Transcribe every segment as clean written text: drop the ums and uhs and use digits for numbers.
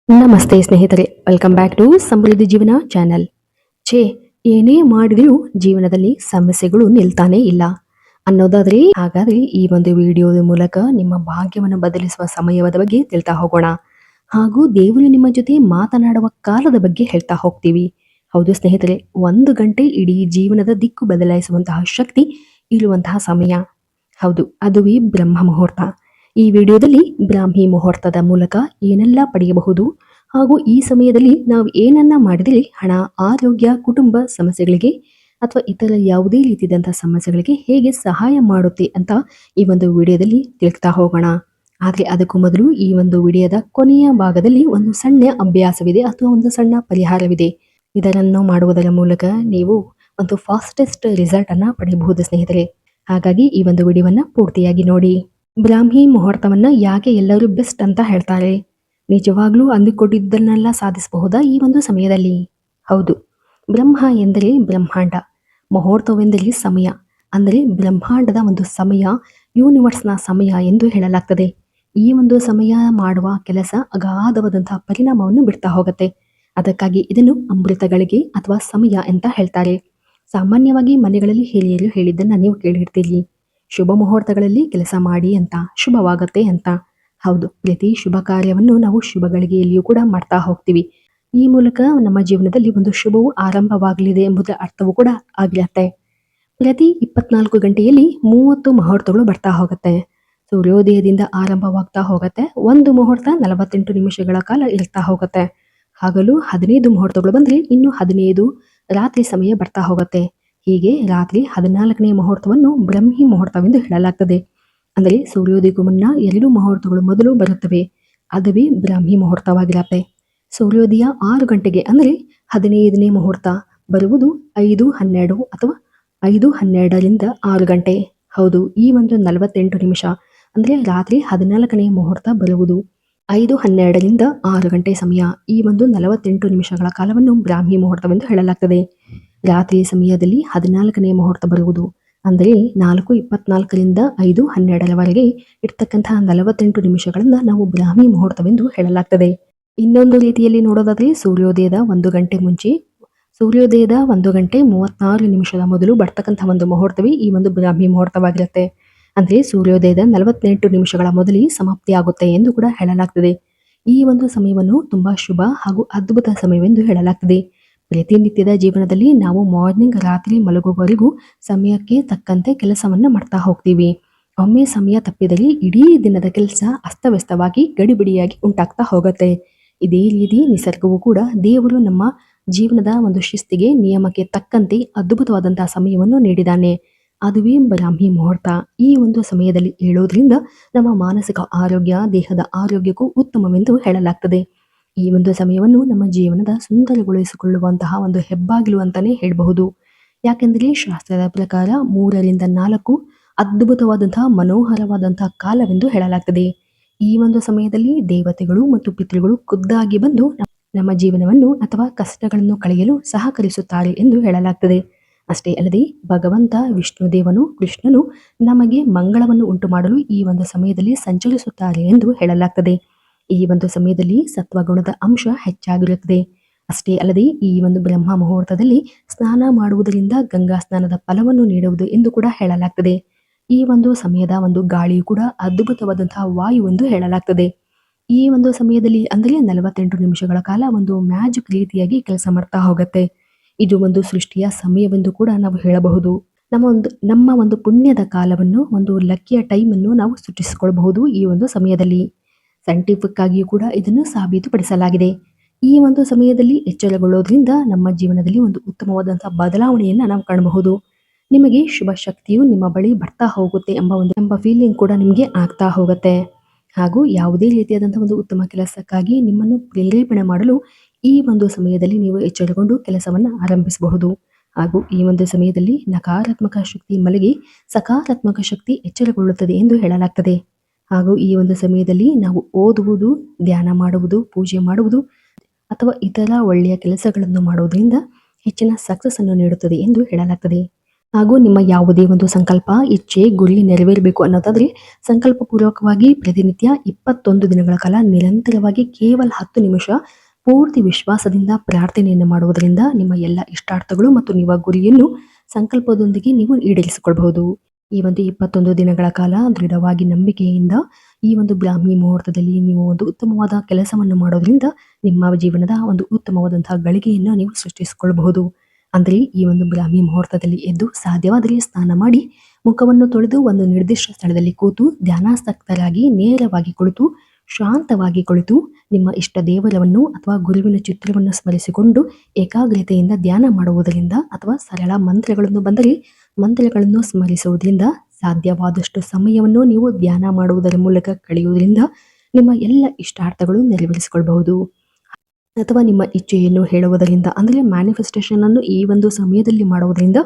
ನಮಸ್ತೆ ಸ್ನೇಹಿತರೆ, welcome back to ಸಮೃದ್ಧಿ ಜೀವನ ಚಾನೆಲ್. ಛೇ, ಏನೇ ಮಾಡಿದರೂ ಜೀವನದಲ್ಲಿ ಸಮಸ್ಯೆಗಳು ನಿಲ್ತಾನೇ ಇಲ್ಲ ಅನ್ನೋದಾದ್ರೆ, ಹಾಗಾದ್ರೆ ಈ ಒಂದು ವಿಡಿಯೋದ ಮೂಲಕ ನಿಮ್ಮ ಭಾಗ್ಯವನ್ನು ಬದಲಿಸುವ ಸಮಯದ ಬಗ್ಗೆ ತಿಳ್ತಾ ಹೋಗೋಣ. ಹಾಗೂ ದೇವರು ನಿಮ್ಮ ಜೊತೆ ಮಾತನಾಡುವ ಕಾಲದ ಬಗ್ಗೆ ಹೇಳ್ತಾ ಹೋಗ್ತೀವಿ. ಹೌದು ಸ್ನೇಹಿತರೆ, 1 ಗಂಟೆ ಇಡೀ ಜೀವನದ ದಿಕ್ಕು ಬದಲಾಯಿಸುವಂತಹ ಶಕ್ತಿ ಇರುವಂತಹ ಸಮಯ. ಹೌದು, ಅದುವೇ ಬ್ರಹ್ಮ ಮುಹೂರ್ತ. ಈ ವಿಡಿಯೋದಲ್ಲಿ ಬ್ರಾಹ್ಮಿ ಮುಹೂರ್ತದ ಮೂಲಕ ಏನೆಲ್ಲ ಪಡೆಯಬಹುದು ಹಾಗೂ ಈ ಸಮಯದಲ್ಲಿ ನಾವು ಏನನ್ನ ಮಾಡಿದರೆ ಹಣ, ಆರೋಗ್ಯ, ಕುಟುಂಬ ಸಮಸ್ಯೆಗಳಿಗೆ ಅಥವಾ ಇತರ ಯಾವುದೇ ರೀತಿಯಾದಂತಹ ಸಮಸ್ಯೆಗಳಿಗೆ ಹೇಗೆ ಸಹಾಯ ಮಾಡುತ್ತೆ ಅಂತ ಈ ಒಂದು ವಿಡಿಯೋದಲ್ಲಿ ತಿಳ್ತಾ ಹೋಗೋಣ. ಆದರೆ ಅದಕ್ಕೂ ಮೊದಲು ಈ ಒಂದು ವಿಡಿಯೋದ ಕೊನೆಯ ಭಾಗದಲ್ಲಿ ಒಂದು ಸಣ್ಣ ಅಭ್ಯಾಸವಿದೆ ಅಥವಾ ಒಂದು ಸಣ್ಣ ಪರಿಹಾರವಿದೆ. ಇದನ್ನು ಮಾಡುವುದರ ಮೂಲಕ ನೀವು ಒಂದು ಫಾಸ್ಟೆಸ್ಟ್ ರಿಸಲ್ಟ್ ಅನ್ನ ಪಡೆಯಬಹುದು ಸ್ನೇಹಿತರೆ. ಹಾಗಾಗಿ ಈ ಒಂದು ವಿಡಿಯೋವನ್ನ ಪೂರ್ತಿಯಾಗಿ ನೋಡಿ. ಬ್ರಾಹ್ಮಿ ಮುಹೂರ್ತವನ್ನ ಯಾಕೆ ಎಲ್ಲರೂ ಬೆಸ್ಟ್ ಅಂತ ಹೇಳ್ತಾರೆ? ನಿಜವಾಗ್ಲೂ ಅಂದುಕೊಂಡಿದ್ದನ್ನೆಲ್ಲ ಸಾಧಿಸಬಹುದಾ ಈ ಒಂದು ಸಮಯದಲ್ಲಿ? ಹೌದು, ಬ್ರಹ್ಮ ಎಂದರೆ ಬ್ರಹ್ಮಾಂಡ, ಮುಹೂರ್ತವೆಂದರೆ ಸಮಯ, ಅಂದರೆ ಬ್ರಹ್ಮಾಂಡದ ಒಂದು ಸಮಯ, ಯೂನಿವರ್ಸ್ನ ಸಮಯ ಎಂದು ಹೇಳಲಾಗ್ತದೆ. ಈ ಒಂದು ಸಮಯ ಮಾಡುವ ಕೆಲಸ ಅಗಾಧವಾದಂತಹ ಪರಿಣಾಮವನ್ನು ಬಿಡ್ತಾ ಹೋಗುತ್ತೆ. ಅದಕ್ಕಾಗಿ ಇದನ್ನು ಅಮೃತಗಳಿಗೆ ಅಥವಾ ಸಮಯ ಅಂತ ಹೇಳ್ತಾರೆ. ಸಾಮಾನ್ಯವಾಗಿ ಮನೆಗಳಲ್ಲಿ ಹಿರಿಯರು ಹೇಳಿದ್ದನ್ನ ನೀವು ಕೇಳಿರ್ತೀರಿ, ಶುಭ ಮುಹೂರ್ತಗಳಲ್ಲಿ ಕೆಲಸ ಮಾಡಿ ಅಂತ, ಶುಭವಾಗತ್ತೆ ಅಂತ. ಹೌದು, ಪ್ರತಿ ಶುಭ ಕಾರ್ಯವನ್ನು ನಾವು ಶುಭ ಗಳಿಗೆಯಲ್ಲಿಯೂ ಕೂಡ ಮಾಡ್ತಾ ಹೋಗ್ತೀವಿ. ಈ ಮೂಲಕ ನಮ್ಮ ಜೀವನದಲ್ಲಿ ಒಂದು ಶುಭವು ಆರಂಭವಾಗಲಿದೆ ಎಂಬುದರ ಅರ್ಥವೂ ಕೂಡ ಆಗಿರುತ್ತೆ. ಪ್ರತಿ 24 ಗಂಟೆಯಲ್ಲಿ 30 ಮುಹೂರ್ತಗಳು ಬರ್ತಾ ಹೋಗುತ್ತೆ. ಸೂರ್ಯೋದಯದಿಂದ ಆರಂಭವಾಗ್ತಾ ಹೋಗುತ್ತೆ. ಒಂದು ಮುಹೂರ್ತ 48 ನಿಮಿಷಗಳ ಕಾಲ ಇರ್ತಾ ಹೋಗುತ್ತೆ. ಹಗಲು 15 ಮುಹೂರ್ತಗಳು ಬಂದ್ರೆ ಇನ್ನು 15 ರಾತ್ರಿ ಸಮಯ ಬರ್ತಾ ಹೋಗುತ್ತೆ. ಹೀಗೆ ರಾತ್ರಿ 14ನೇ ಮುಹೂರ್ತವನ್ನು ಬ್ರಹ್ಮಿ ಮುಹೂರ್ತವೆಂದು ಹೇಳಲಾಗ್ತದೆ. ಅಂದರೆ ಸೂರ್ಯೋದಯಕ್ಕೂ ಮುನ್ನ 2 ಮುಹೂರ್ತಗಳು ಮೊದಲು ಬರುತ್ತವೆ, ಅದುವೇ ಬ್ರಾಹ್ಮಿ ಮುಹೂರ್ತವಾಗಿರುತ್ತೆ. ಸೂರ್ಯೋದಯ 6 ಗಂಟೆಗೆ ಅಂದರೆ 15ನೇ ಮುಹೂರ್ತ ಬರುವುದು 5:12 ಅಥವಾ 5:12ರಿಂದ 6 ಗಂಟೆ. ಹೌದು, ಈ ಒಂದು 48 ನಿಮಿಷ ಅಂದರೆ ರಾತ್ರಿ 14ನೇ ಮುಹೂರ್ತ ಬರುವುದು 5:12ರಿಂದ 6 ಗಂಟೆ ಸಮಯ. ಈ ಒಂದು 48 ನಿಮಿಷಗಳ ಕಾಲವನ್ನು ಬ್ರಾಹ್ಮಿ ಮುಹೂರ್ತವೆಂದು ಹೇಳಲಾಗ್ತದೆ. ರಾತ್ರಿ ಸಮಯದಲ್ಲಿ 14ನೇ ಮುಹೂರ್ತ ಬರುವುದು ಅಂದರೆ 4:24ರಿಂದ 5:12ರವರೆಗೆ ಇರ್ತಕ್ಕಂತಹ 48 ನಿಮಿಷಗಳನ್ನ ನಾವು ಬ್ರಾಹ್ಮಿ ಮುಹೂರ್ತವೆಂದು ಹೇಳಲಾಗ್ತದೆ. ಇನ್ನೊಂದು ರೀತಿಯಲ್ಲಿ ನೋಡೋದಾದ್ರೆ ಸೂರ್ಯೋದಯದ 1 ಗಂಟೆ ಮುಂಚೆ, ಸೂರ್ಯೋದಯದ 1 ಗಂಟೆ 36 ನಿಮಿಷದ ಮೊದಲು ಬರ್ತಕ್ಕಂತಹ ಒಂದು ಮುಹೂರ್ತವೇ ಈ ಒಂದು ಬ್ರಾಹ್ಮಿ ಮುಹೂರ್ತವಾಗಿರುತ್ತೆ. ಅಂದ್ರೆ ಸೂರ್ಯೋದಯದ 48 ನಿಮಿಷಗಳ ಮೊದಲೇ ಸಮಾಪ್ತಿ ಆಗುತ್ತೆ ಎಂದು ಕೂಡ ಹೇಳಲಾಗ್ತದೆ. ಈ ಒಂದು ಸಮಯವನ್ನು ತುಂಬಾ ಶುಭ ಹಾಗೂ ಅದ್ಭುತ ಸಮಯವೆಂದು ಹೇಳಲಾಗ್ತದೆ. ಪ್ರತಿನಿತ್ಯದ ಜೀವನದಲ್ಲಿ ನಾವು ಮಾರ್ನಿಂಗ್ ರಾತ್ರಿ ಮಲಗುವವರೆಗೂ ಸಮಯಕ್ಕೆ ತಕ್ಕಂತೆ ಕೆಲಸವನ್ನ ಮಾಡ್ತಾ ಹೋಗ್ತೀವಿ. ಒಮ್ಮೆ ಸಮಯ ತಪ್ಪಿದಲ್ಲಿ ಇಡೀ ದಿನದ ಕೆಲಸ ಅಸ್ತವ್ಯಸ್ತವಾಗಿ ಗಡಿಬಿಡಿಯಾಗಿ ಉಂಟಾಗ್ತಾ ಹೋಗುತ್ತೆ. ಇದೇ ರೀತಿ ನಿಸರ್ಗವು ಕೂಡ ದೇವರು ನಮ್ಮ ಜೀವನದ ಒಂದು ಶಿಸ್ತಿಗೆ, ನಿಯಮಕ್ಕೆ ತಕ್ಕಂತೆ ಅದ್ಭುತವಾದಂತಹ ಸಮಯವನ್ನು ನೀಡಿದ್ದಾನೆ. ಅದುವೇ ಬ್ರಾಹ್ಮಿ ಮುಹೂರ್ತ. ಈ ಒಂದು ಸಮಯದಲ್ಲಿ ಹೇಳೋದ್ರಿಂದ ನಮ್ಮ ಮಾನಸಿಕ ಆರೋಗ್ಯ, ದೇಹದ ಆರೋಗ್ಯಕ್ಕೂ ಉತ್ತಮವೆಂದು ಹೇಳಲಾಗ್ತದೆ. ಈ ಒಂದು ಸಮಯವನ್ನು ನಮ್ಮ ಜೀವನದ ಸುಂದರಗೊಳಿಸಿಕೊಳ್ಳುವಂತಹ ಒಂದು ಹೆಬ್ಬಾಗಿಲು ಅಂತಾನೆ ಹೇಳಬಹುದು. ಯಾಕೆಂದರೆ ಶಾಸ್ತ್ರದ ಪ್ರಕಾರ 3ರಿಂದ 4 ಅದ್ಭುತವಾದಂತಹ ಮನೋಹರವಾದಂತಹ ಕಾಲವೆಂದು ಹೇಳಲಾಗ್ತದೆ. ಈ ಒಂದು ಸಮಯದಲ್ಲಿ ದೇವತೆಗಳು ಮತ್ತು ಪಿತೃಗಳು ಖುದ್ದಾಗಿ ಬಂದು ನಮ್ಮ ಜೀವನವನ್ನು ಅಥವಾ ಕಷ್ಟಗಳನ್ನು ಕಳೆಯಲು ಸಹಕರಿಸುತ್ತಾರೆ ಎಂದು ಹೇಳಲಾಗ್ತದೆ. ಅಷ್ಟೇ ಅಲ್ಲದೆ ಭಗವಂತ ವಿಷ್ಣುದೇವನು, ಕೃಷ್ಣನು ನಮಗೆ ಮಂಗಳವನ್ನು ಉಂಟು ಮಾಡಲು ಈ ಒಂದು ಸಮಯದಲ್ಲಿ ಸಂಚರಿಸುತ್ತಾರೆ ಎಂದು ಹೇಳಲಾಗ್ತದೆ. ಈ ಒಂದು ಸಮಯದಲ್ಲಿ ಸತ್ವಗುಣದ ಅಂಶ ಹೆಚ್ಚಾಗಿರುತ್ತದೆ. ಅಷ್ಟೇ ಅಲ್ಲದೆ ಈ ಒಂದು ಬ್ರಹ್ಮ ಮುಹೂರ್ತದಲ್ಲಿ ಸ್ನಾನ ಮಾಡುವುದರಿಂದ ಗಂಗಾ ಸ್ನಾನದ ಫಲವನ್ನು ನೀಡುವುದು ಎಂದು ಕೂಡ ಹೇಳಲಾಗ್ತದೆ. ಈ ಒಂದು ಸಮಯದ ಒಂದು ಗಾಳಿಯು ಕೂಡ ಅದ್ಭುತವಾದಂತಹ ವಾಯು ಎಂದು ಹೇಳಲಾಗ್ತದೆ. ಈ ಒಂದು ಸಮಯದಲ್ಲಿ ಅಂದರೆ 48 ನಿಮಿಷಗಳ ಕಾಲ ಒಂದು ಮ್ಯಾಜಿಕ್ ರೀತಿಯಾಗಿ ಕೆಲಸ ಮಾಡ್ತಾ ಹೋಗುತ್ತೆ. ಇದು ಒಂದು ಸೃಷ್ಟಿಯ ಸಮಯವೆಂದು ಕೂಡ ನಾವು ಹೇಳಬಹುದು. ನಮ್ಮ ಒಂದು ಪುಣ್ಯದ ಕಾಲವನ್ನು, ಒಂದು ಲಕ್ಕಿಯ ಟೈಮ್ ಅನ್ನು ನಾವು ಸೃಷ್ಟಿಸಿಕೊಳ್ಳಬಹುದು ಈ ಒಂದು ಸಮಯದಲ್ಲಿ. ಸೈಂಟಿಫಿಕ್ ಆಗಿಯೂ ಕೂಡ ಇದನ್ನು ಸಾಬೀತುಪಡಿಸಲಾಗಿದೆ. ಈ ಒಂದು ಸಮಯದಲ್ಲಿ ಎಚ್ಚರಗೊಳ್ಳೋದ್ರಿಂದ ನಮ್ಮ ಜೀವನದಲ್ಲಿ ಒಂದು ಉತ್ತಮವಾದಂತಹ ಬದಲಾವಣೆಯನ್ನ ನಾವು ಕಾಣಬಹುದು. ನಿಮಗೆ ಶುಭ ಶಕ್ತಿಯು ನಿಮ್ಮ ಬಳಿ ಬರ್ತಾ ಹೋಗುತ್ತೆ ಎಂಬ ಫೀಲಿಂಗ್ ಕೂಡ ನಿಮಗೆ ಆಗ್ತಾ ಹೋಗುತ್ತೆ. ಹಾಗೂ ಯಾವುದೇ ರೀತಿಯಾದಂತಹ ಒಂದು ಉತ್ತಮ ಕೆಲಸಕ್ಕಾಗಿ ನಿಮ್ಮನ್ನು ಪ್ರೇರೇಪಣೆ ಮಾಡಲು ಈ ಒಂದು ಸಮಯದಲ್ಲಿ ನೀವು ಎಚ್ಚರಗೊಂಡು ಕೆಲಸವನ್ನು ಆರಂಭಿಸಬಹುದು. ಹಾಗೂ ಈ ಒಂದು ಸಮಯದಲ್ಲಿ ನಕಾರಾತ್ಮಕ ಶಕ್ತಿ ಮಲಗಿ ಸಕಾರಾತ್ಮಕ ಶಕ್ತಿ ಎಚ್ಚರಗೊಳ್ಳುತ್ತದೆ ಎಂದು ಹೇಳಲಾಗ್ತದೆ. ಹಾಗೂ ಈ ಒಂದು ಸಮಯದಲ್ಲಿ ನಾವು ಓದುವುದು, ಧ್ಯಾನ ಮಾಡುವುದು, ಪೂಜೆ ಮಾಡುವುದು ಅಥವಾ ಇತರ ಒಳ್ಳೆಯ ಕೆಲಸಗಳನ್ನು ಮಾಡುವುದರಿಂದ ಹೆಚ್ಚಿನ ಸಕ್ಸಸ್ ಅನ್ನು ನೀಡುತ್ತದೆ ಎಂದು ಹೇಳಲಾಗ್ತದೆ. ಹಾಗೂ ನಿಮ್ಮ ಯಾವುದೇ ಒಂದು ಸಂಕಲ್ಪ, ಇಚ್ಛೆ, ಗುರಿ ನೆರವೇರಬೇಕು ಅನ್ನೋದಾದ್ರೆ ಸಂಕಲ್ಪ ಪೂರ್ವಕವಾಗಿ ಪ್ರತಿನಿತ್ಯ 21 ದಿನಗಳ ಕಾಲ ನಿರಂತರವಾಗಿ ಕೇವಲ 10 ನಿಮಿಷ ಪೂರ್ತಿ ವಿಶ್ವಾಸದಿಂದ ಪ್ರಾರ್ಥನೆಯನ್ನು ಮಾಡುವುದರಿಂದ ನಿಮ್ಮ ಎಲ್ಲ ಇಷ್ಟಾರ್ಥಗಳು ಮತ್ತು ನಿಮ್ಮ ಗುರಿಯನ್ನು ಸಂಕಲ್ಪದೊಂದಿಗೆ ನೀವು ಈಡೇರಿಸಿಕೊಳ್ಳಬಹುದು. ಈ ಒಂದು 21 ದಿನಗಳ ಕಾಲ ದೃಢವಾಗಿ ನಂಬಿಕೆಯಿಂದ ಈ ಒಂದು ಬ್ರಾಹ್ಮಿ ಮುಹೂರ್ತದಲ್ಲಿ ನೀವು ಒಂದು ಉತ್ತಮವಾದ ಕೆಲಸವನ್ನು ಮಾಡೋದ್ರಿಂದ ನಿಮ್ಮ ಜೀವನದ ಒಂದು ಉತ್ತಮವಾದಂತಹ ಗಳಿಗೆಯನ್ನು ನೀವು ಸೃಷ್ಟಿಸಿಕೊಳ್ಳಬಹುದು. ಅಂದರೆ ಈ ಒಂದು ಬ್ರಾಹ್ಮಿ ಮುಹೂರ್ತದಲ್ಲಿ ಎದ್ದು ಸಾಧ್ಯವಾದರೆ ಸ್ನಾನ ಮಾಡಿ ಮುಖವನ್ನು ತೊಳೆದು ಒಂದು ನಿರ್ದಿಷ್ಟ ಸ್ಥಳದಲ್ಲಿ ಕೂತು ಧ್ಯಾನಾಸಕ್ತರಾಗಿ ನೇರವಾಗಿ ಕುಳಿತು ಶಾಂತವಾಗಿ ಕುಳಿತು ನಿಮ್ಮ ಇಷ್ಟ ದೇವರವನ್ನು ಅಥವಾ ಗುರುವಿನ ಚಿತ್ರವನ್ನು ಸ್ಮರಿಸಿಕೊಂಡು ಏಕಾಗ್ರತೆಯಿಂದ ಧ್ಯಾನ ಮಾಡುವುದರಿಂದ ಅಥವಾ ಸರಳ ಮಂತ್ರಗಳನ್ನು ಬಂದರೆ ಮಂತ್ರಗಳನ್ನು ಸ್ಮರಿಸುವುದರಿಂದ ಸಾಧ್ಯವಾದಷ್ಟು ಸಮಯವನ್ನು ನೀವು ಧ್ಯಾನ ಮಾಡುವುದರ ಮೂಲಕ ಕಳೆಯುವುದರಿಂದ ನಿಮ್ಮ ಎಲ್ಲ ಇಷ್ಟಾರ್ಥಗಳು ನೆರವೇರಿಸಿಕೊಳ್ಳಬಹುದು. ಅಥವಾ ನಿಮ್ಮ ಇಚ್ಛೆಯನ್ನು ಹೇಳುವುದರಿಂದ ಅಂದರೆ ಮ್ಯಾನಿಫೆಸ್ಟೇಷನ್ ಅನ್ನು ಈ ಒಂದು ಸಮಯದಲ್ಲಿ ಮಾಡುವುದರಿಂದ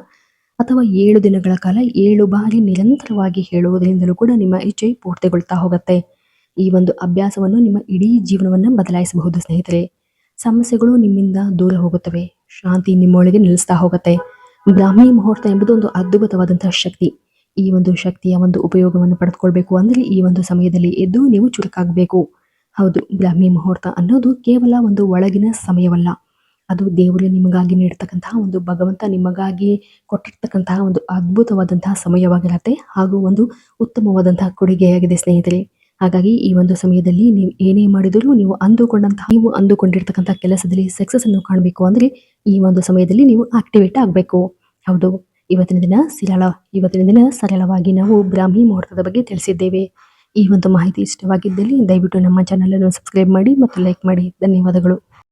ಅಥವಾ 7 ದಿನಗಳ ಕಾಲ 7 ಬಾರಿ ನಿರಂತರವಾಗಿ ಹೇಳುವುದರಿಂದಲೂ ಕೂಡ ನಿಮ್ಮ ಇಚ್ಛೆ ಪೂರ್ತಿಗೊಳ್ತಾ ಹೋಗುತ್ತೆ. ಈ ಒಂದು ಅಭ್ಯಾಸವನ್ನು ನಿಮ್ಮ ಇಡೀ ಜೀವನವನ್ನು ಬದಲಾಯಿಸಬಹುದು ಸ್ನೇಹಿತರೆ. ಸಮಸ್ಯೆಗಳು ನಿಮ್ಮಿಂದ ದೂರ ಹೋಗುತ್ತವೆ, ಶಾಂತಿ ನಿಮ್ಮೊಳಗೆ ನಿಲ್ಲಿಸ್ತಾ ಹೋಗುತ್ತೆ. ಬ್ರಾಹ್ಮಿ ಮುಹೂರ್ತ ಎಂಬುದು ಒಂದು ಅದ್ಭುತವಾದಂತಹ ಶಕ್ತಿ. ಈ ಒಂದು ಶಕ್ತಿಯ ಒಂದು ಉಪಯೋಗವನ್ನು ಪಡೆದುಕೊಳ್ಬೇಕು ಅಂದರೆ ಈ ಒಂದು ಸಮಯದಲ್ಲಿ ಎದ್ದು ನೀವು ಚುರುಕಾಗಬೇಕು. ಹೌದು, ಬ್ರಾಹ್ಮಿ ಮುಹೂರ್ತ ಅನ್ನೋದು ಕೇವಲ ಒಂದು ಒಳಗಿನ ಸಮಯವಲ್ಲ, ಅದು ದೇವರು ನಿಮಗಾಗಿ ನೀಡ್ತಕ್ಕಂತಹ ಒಂದು ಭಗವಂತ ನಿಮಗಾಗಿ ಕೊಟ್ಟಿರ್ತಕ್ಕಂತಹ ಒಂದು ಅದ್ಭುತವಾದಂತಹ ಸಮಯವಾಗಿರತ್ತೆ ಹಾಗೂ ಒಂದು ಉತ್ತಮವಾದಂತಹ ಕೊಡುಗೆಯಾಗಿದೆ ಸ್ನೇಹಿತರೆ. ಹಾಗಾಗಿ ಈ ಒಂದು ಸಮಯದಲ್ಲಿ ನೀವು ಏನೇ ಮಾಡಿದರೂ ನೀವು ಅಂದುಕೊಂಡಿರ್ತಕ್ಕಂಥ ಕೆಲಸದಲ್ಲಿ ಸಕ್ಸಸ್ ಅನ್ನು ಕಾಣಬೇಕು ಅಂದರೆ ಈ ಒಂದು ಸಮಯದಲ್ಲಿ ನೀವು ಆಕ್ಟಿವೇಟ್ ಆಗಬೇಕು. ಹೌದು, ಇವತ್ತಿನ ದಿನ ಸರಳವಾಗಿ ನಾವು ಬ್ರಾಹ್ಮಿ ಮುಹೂರ್ತದ ಬಗ್ಗೆ ತಿಳಿಸಿದ್ದೇವೆ. ಈ ಒಂದು ಮಾಹಿತಿ ಇಷ್ಟವಾಗಿದ್ದಲ್ಲಿ ದಯವಿಟ್ಟು ನಮ್ಮ ಚಾನಲ್ ಅನ್ನು ಸಬ್ಸ್ಕ್ರೈಬ್ ಮಾಡಿ ಮತ್ತು ಲೈಕ್ ಮಾಡಿ. ಧನ್ಯವಾದಗಳು.